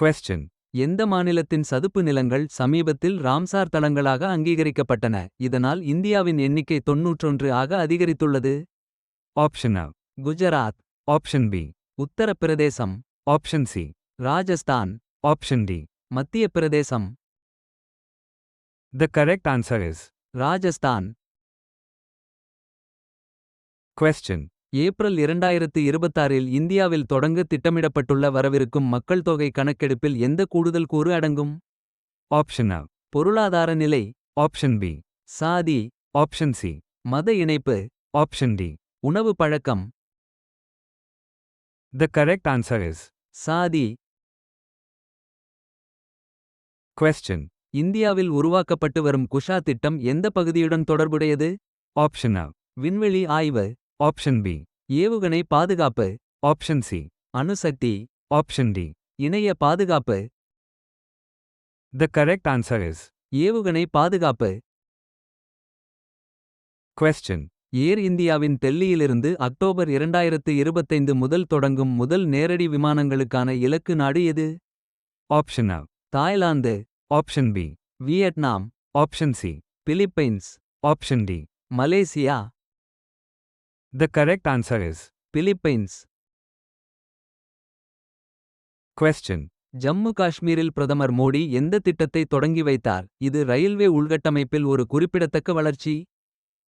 Question. எந்த மாநிலத்தின் சதுப்பு நிலங்கள் சமீபத்தில் ராம்சார் தளங்களாக அங்கீகரிக்கப்பட்டன, இதனால் இந்தியாவின் எண்ணிக்கை 91 ஆக அதிகரித்துள்ளது? Option A. Gujarat, Option B. Uttar Pradesh, Option C. Rajasthan, Option D. மத்திய பிரதேசம். The correct answer is. Rajasthan. Question. April 2026இல் இந்தியாவில் தொடங்க திட்டமிடப்பட்டுள்ள வரவிருக்கும் மக்கள் தொகை கணக்கெடுப்பில் எந்த கூடுதல் கூறு அடங்கும்? Option A. பொருளாதார நிலை, Option B. சாதி, Option C. மத இணைப்பு, Option D. உணவு பழக்கம். The correct answer is. சாதி. Question. இந்தியாவில் உருவாக்கப்பட்டு வரும் குஷா திட்டம் எந்த பகுதியுடன் தொடர்புடையது? Option A. விண்வெளி ஆய்வு, Option B. ஏவுகணை பாதுகாப்பு, Option C. அணுசக்தி, Option D. இணைய பாதுகாப்பு. The correct answer is. ஏவுகணை பாதுகாப்பு. Question. ஏர் இந்தியாவின் டெல்லியிலிருந்து அக்டோபர் 2025 முதல் தொடங்கும் முதல் நேரடி விமானங்களுக்கான இலக்கு நாடு எது? Option A. Thailand, Option B. Vietnam, Option C. Philippines, Option D. Malaysia. The correct answer is. Philippines. Question. Jammu காஷ்மீரில் பிரதமர் மோடி எந்த திட்டத்தை தொடங்கி வைத்தார், இது ரயில்வே உள்கட்டமைப்பில் ஒரு குறிப்பிடத்தக்க வளர்ச்சி?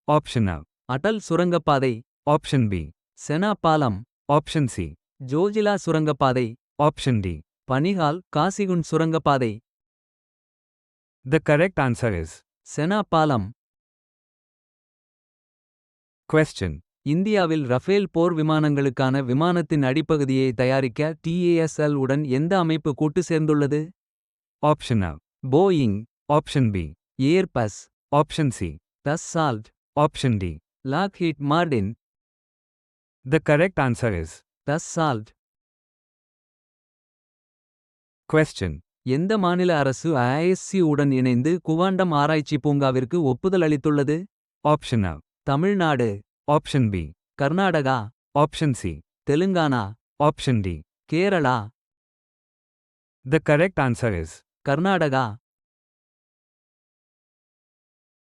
Option A. அடல் சுரங்கப்பாதை, Option B. செனா பாலம், Option C. ஜோஜிலா சுரங்கப்பாதை, Option D. பனிஹால் காசிகுண்ட் சுரங்கப்பாதை. The correct answer is. செனா பாலம். Question. இந்தியாவில் ரஃபேல் போர் விமானங்களுக்கான விமானத்தின் அடிப்பகுதியை தயாரிக்க TASL உடன் எந்த அமைப்பு கூட்டு சேர்ந்துள்ளது? Option A. Boeing, Option B. Airbus, Option C. டஸ்சால்ட், Option D. Lockheed Martin. The correct answer is. டஸ்சால்ட். Question. எந்த மாநில அரசு ISC உடன் இணைந்து குவாண்டம் ஆராய்ச்சி பூங்காவிற்கு ஒப்புதல் அளித்துள்ளது? Option A. Tamil Nadu, Option B. Karnataka, Option C. Telangana, Option D. Kerala. The correct answer is. Karnataka.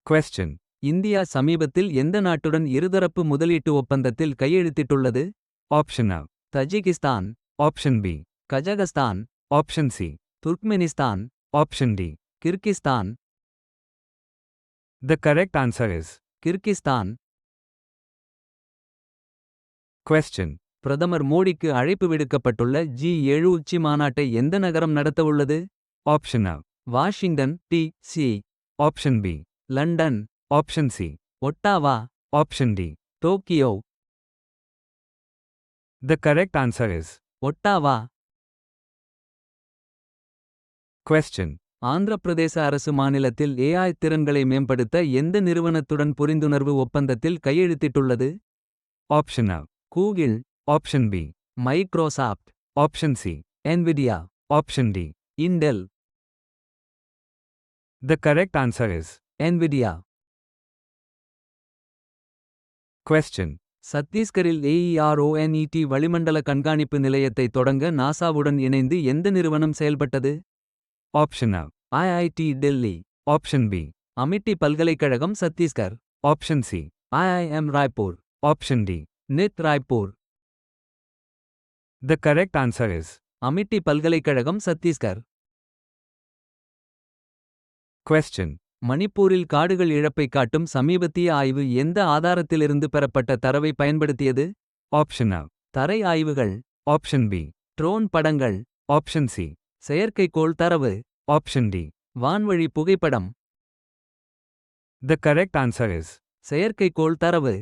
Question. India சமீபத்தில் எந்த நாட்டுடன் இருதரப்பு முதலீட்டு ஒப்பந்தத்தில் கையெழுத்திட்டுள்ளது? Option A. Tajikistan, Option B. Kazakhstan, Option C. Turkmenistan, Option D. Kyrgyzstan. The correct answer is. Kyrgyzstan. Question. பிரதமர் மோடிக்கு அழைப்பு விடுக்கப்பட்டுள்ள G7 உச்சி மாநாட்டை எந்த நகரம் நடத்தவுள்ளது? Option A. Washington DC, Option B. London, Option C. Ottawa, Option D. Tokyo. The correct answer is. Ottawa. Question. Andhra Pradesh அரசு மாநிலத்தில் AI திறன்களை மேம்படுத்த எந்த நிறுவனத்துடன் புரிந்துணர்வு ஒப்பந்தத்தில் கையெழுத்திட்டுள்ளது? Option A. Google, Option B. Microsoft, Option C. Nvidia, Option D. Intel. The correct answer is. Nvidia. Question. சத்தீஸ்கரில் AERONET வளிமண்டல கண்காணிப்பு நிலையத்தை தொடங்க நாசாவுடன் இணைந்து எந்த நிறுவனம் செயல்பட்டது? Option A. IIT Delhi, Option B. Amity பல்கலைக்கழகம் Chhattisgarh, Option C. IIM Raipur, Option D. NIT Raipur. The correct answer is. Amity பல்கலைக்கழகம் சத்தீஸ்கர். Question. மணிப்பூரில் காடுகள் இழப்பை காட்டும் சமீபத்திய ஆய்வு எந்த ஆதாரத்திலிருந்து பெறப்பட்ட தரவை பயன்படுத்தியது? Option A. தரை ஆய்வுகள், Option B. ட்ரோன் படங்கள், Option C. செயற்கைக்கோள் தரவு, Option D. வான்வழி புகைப்படம். The correct answer is. செயற்கைக்கோள் தரவு.